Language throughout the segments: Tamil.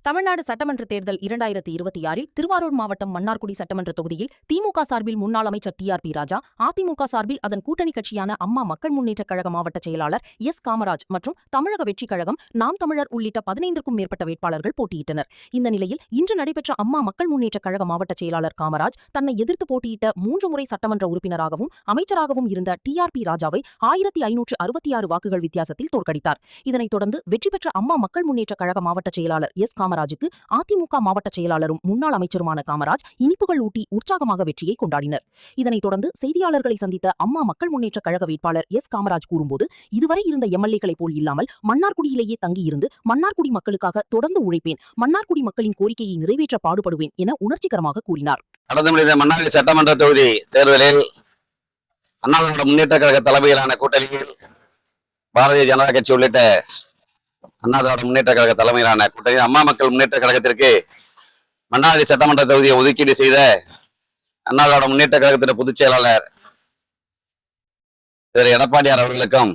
தமிழ்நாடு சட்டமன்ற தேர்தல் 2026 திருவாரூர் மாவட்டம் மன்னார்குடி சட்டமன்ற தொகுதியில் திமுக சார்பில் முன்னாள் அமைச்சர் TRP ராஜா, அதிமுக சார்பில் அதன் கூட்டணி கட்சியான அம்மா மக்கள் முன்னேற்றக் கழக மாவட்ட செயலாளர் S காமராஜ் மற்றும் தமிழக வெற்றிக் கழகம், நாம் தமிழர் உள்ளிட்ட 15க்கும் மேற்பட்ட வேட்பாளர்கள் போட்டியிட்டனர். இந்த நிலையில் இன்று நடைபெற்ற அம்மா மக்கள் முன்னேற்றக் கழக மாவட்ட செயலாளர் காமராஜ் தன்னை எதிர்த்து போட்டியிட்ட 3 முறை சட்டமன்ற உறுப்பினராகவும் அமைச்சராகவும் இருந்த TRP ராஜாவை 1566 வாக்குகள் வித்தியாசத்தில் தோற்கடித்தார். இதனைத் தொடர்ந்து வெற்றி பெற்ற அம்மா மக்கள் முன்னேற்றக் கழக மாவட்ட செயலாளர் S காமராஜுக்கு அதிமுக மாவட்ட செயலாளரும் முன்னாள் அமைச்சருமான காமராஜ் இனிப்புகள் ஊட்டி உற்சாகமாக வெற்றியை கொண்டாடினர். இதனைத் தொடர்ந்து செய்தியாளர்களை சந்தித்த அம்மா மக்கள் முன்னேற்றக் கழக வேட்பாளர் S காமராஜ் கூறும்போது, இதுவரை இருந்த எம்எல்ஏக்களைப் போல் இல்லாமல் மன்னார்குடியிலேயே தங்கியிருந்து மன்னார்குடி மக்களுக்காக தொடர்ந்து உழைப்பேன், மன்னார்குடி மக்களின் கோரிக்கையை நிறைவேற்ற பாடுபடுவேன் என உணர்ச்சிகரமாக கூறினார். கடந்த முறை மன்னார்குடி சட்டமன்ற தொகுதி தேர்தலில் அண்ணா திராவிட முன்னேற்ற கழக தலைமையிலான கூட்டணியில் பாரதிய ஜனதா கட்சி உள்ளிட்ட அண்ணா திராவிட முன்னேற்ற கழக தலைமையிலான கூட்டணி அம்மா மக்கள் முன்னேற்ற கழகத்திற்கு மன்னார்குடி சட்டமன்ற தொகுதியை ஒதுக்கீடு செய்த அண்ணா திராவிட முன்னேற்ற கழகத்தின் பொதுச் செயலாளர் திரு எடப்பாடியார் அவர்களுக்கும்,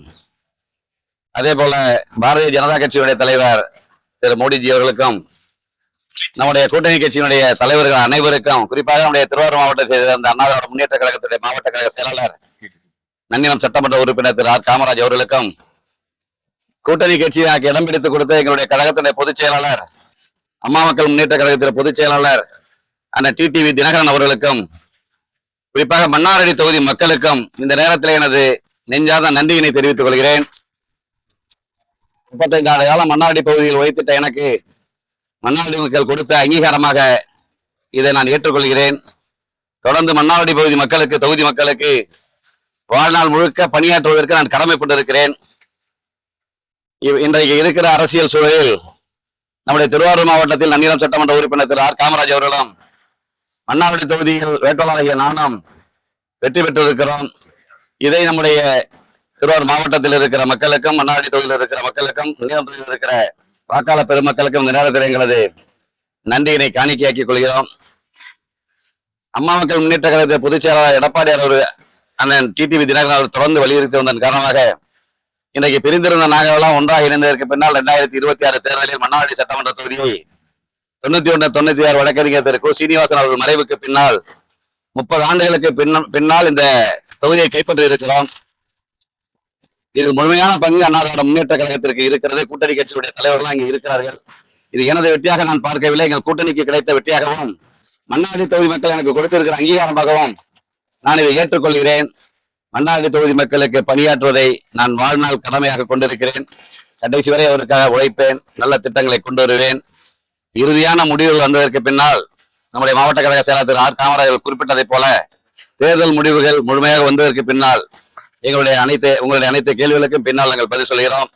அதே போல பாரதிய ஜனதா கட்சியினுடைய தலைவர் திரு மோடிஜி அவர்களுக்கும், நம்முடைய கூட்டணி கட்சியினுடைய தலைவர்கள் அனைவருக்கும், குறிப்பாக நம்முடைய திருவாரூர் மாவட்டத்தை சேர்ந்த அண்ணா திராவிட முன்னேற்ற கழகத்துடைய மாவட்ட கழக செயலாளர் நன்னிலம் சட்டமன்ற உறுப்பினர் திரு R காமராஜ் அவர்களுக்கும், கூட்டணி கட்சியாக இடம் பிடித்து கொடுத்த எங்களுடைய கழகத்தினுடைய பொதுச் செயலாளர், அம்மா மக்கள் முன்னேற்ற கழகத்தின் பொதுச் செயலாளர் அண்ணன் TTV தினகரன் அவர்களுக்கும், குறிப்பாக மன்னார்குடி தொகுதி மக்களுக்கும் இந்த நேரத்தில் எனது நெஞ்சார்ந்த நன்றியினை தெரிவித்துக் கொள்கிறேன். 35 ஆண்டு காலம் மன்னார்குடி பகுதியில் வைத்திட்ட எனக்கு மன்னார்குடி மக்கள் கொடுத்த அங்கீகாரமாக இதை நான் ஏற்றுக்கொள்கிறேன். தொடர்ந்து மன்னார்குடி பகுதி மக்களுக்கு, தொகுதி மக்களுக்கு வாழ்நாள் முழுக்க பணியாற்றுவதற்கு நான் கடமைப்பட்டிருக்கிறேன். இன்றைக்கு இருக்கிற அரசியல் சூழலில் நம்முடைய திருவாரூர் மாவட்டத்தில் நன்னிலம் சட்டமன்ற உறுப்பினர் திரு R காமராஜ் அவர்களும், மன்னார்குடி தொகுதியில் வேட்பாளராகிய நானும் வெற்றி பெற்றிருக்கிறோம். இதை நம்முடைய திருவாரூர் மாவட்டத்தில் இருக்கிற மக்களுக்கும், மன்னார்குடி தொகுதியில் இருக்கிற மக்களுக்கும், நன்னிலம் தொகுதியில் இருக்கிற வாக்காளர் பெருமக்களுக்கும் இந்த நேரத்தில் எங்களது நன்றியினை காணிக்கையாக்கிக் கொள்கிறோம். அம்மா மக்கள் முன்னேற்ற கழகத்தை பொதுச் செயலாளர் எடப்பாடியார் அவர் அண்ணன் TTV தினகரன் அவர் தொடர்ந்து வலியுறுத்தி வந்ததன் காரணமாக இன்றைக்கு பிரிந்திருந்த நாங்களெல்லாம் ஒன்றாக இணைந்ததற்கு பின்னால் 2026 தேர்தலில் மன்னார்குடி சட்டமன்ற தொகுதியை 91, 96 வழக்கறிஞர் திரு சீனிவாசன் அவர்கள் மறைவுக்கு பின்னால் 30 ஆண்டுகளுக்கு பின்னால் இந்த தொகுதியை கைப்பற்றி இருக்கிறோம். இதில் முழுமையான பங்கு அண்ணா திராவிட முன்னேற்ற கழகத்திற்கு இருக்கிறது. கூட்டணி கட்சியுடைய தலைவர்கள் இங்கே இருக்கிறார்கள். இது எனது வெற்றியாக நான் பார்க்கவில்லை, எங்கள் கூட்டணிக்கு கிடைத்த வெற்றியாகவும் மன்னார்குடி தொகுதி மக்கள் எனக்கு கொடுத்திருக்கிற அங்கீகாரமாகவும் நான் இதை ஏற்றுக்கொள்கிறேன். மன்னார்குடி தொகுதி மக்களுக்கு பணியாற்றுவதை நான் வாழ்நாள் கடமையாக கொண்டிருக்கிறேன். கடைசி வரை அவருக்காக உழைப்பேன், நல்ல திட்டங்களை கொண்டு வருவேன். இறுதியான முடிவுகள் வந்ததற்கு பின்னால் நம்முடைய மாவட்ட கழக செயலாளர் திரு R காமராஜ் குறிப்பிட்டதை போல தேர்தல் முடிவுகள் முழுமையாக வந்ததற்கு பின்னால் உங்களுடைய அனைத்து கேள்விகளுக்கும் பின்னால் நாங்கள் பதில் சொல்கிறோம்.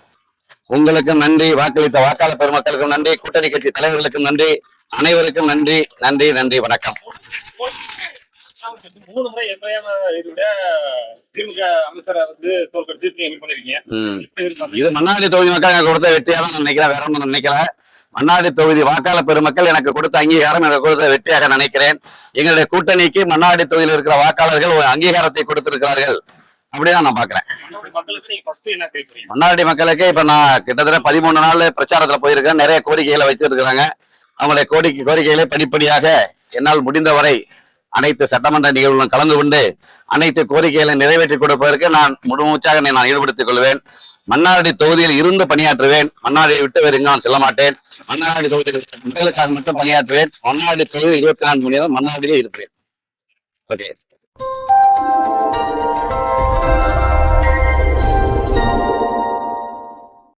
உங்களுக்கும் நன்றி, வாக்களித்த வாக்காளர் பெருமக்களுக்கும் நன்றி, கூட்டணி கட்சி தலைவர்களுக்கும் நன்றி, அனைவருக்கும் நன்றி, நன்றி, நன்றி, வணக்கம். 3 முறை திமுக அமைச்சரை தோற்கடிச்சு பண்ணிருக்கீங்க. இது மன்னார்குடி தொகுதி மக்கள் எனக்கு கொடுத்த வெற்றியாக நான் நினைக்கிறேன், வேற ஒன்றும் நினைக்கல. மன்னார்குடி தொகுதி வாக்காளர் பெருமக்கள் எனக்கு கொடுத்த அங்கீகாரம், எனக்கு கொடுத்த வெற்றியாக நினைக்கிறேன். எங்களுடைய கூட்டணிக்கு மன்னார்குடி தொகுதியில் இருக்கிற வாக்காளர்கள் ஒரு அங்கீகாரத்தை கொடுத்திருக்கிறார்கள், அப்படிதான் நான் பாக்குறேன். மன்னார்குடி மக்களுக்கு இப்ப நான் கிட்டத்தட்ட 13 நாள் பிரச்சாரத்துல போயிருக்கேன். நிறைய கோரிக்கைகளை வச்சிருக்கிறாங்க. அவங்களுடைய கோரிக்கைகளை படிப்படியாக என்னால் முடிந்தவரை அனைத்து சட்டமன்ற நிகழ்வுகளும் கலந்து கொண்டு அனைத்து கோரிக்கைகளை நிறைவேற்றி கொடுப்பதற்கு நான் முழுமூச்சாக நான் ஈடுபடுத்திக் கொள்வேன். மன்னார்குடி தொகுதியில் இருந்து பணியாற்றுவேன். மன்னார்குடியை விட்டு வேறு எங்கும் செல்ல மாட்டேன். மன்னார்குடி தொகுதியில் மக்களுக்காக மட்டும் பணியாற்றுவேன். மன்னார்குடி தொகுதி 24 மணி நேரம் மன்னார்குடியிலே இருப்பேன். ஓகே.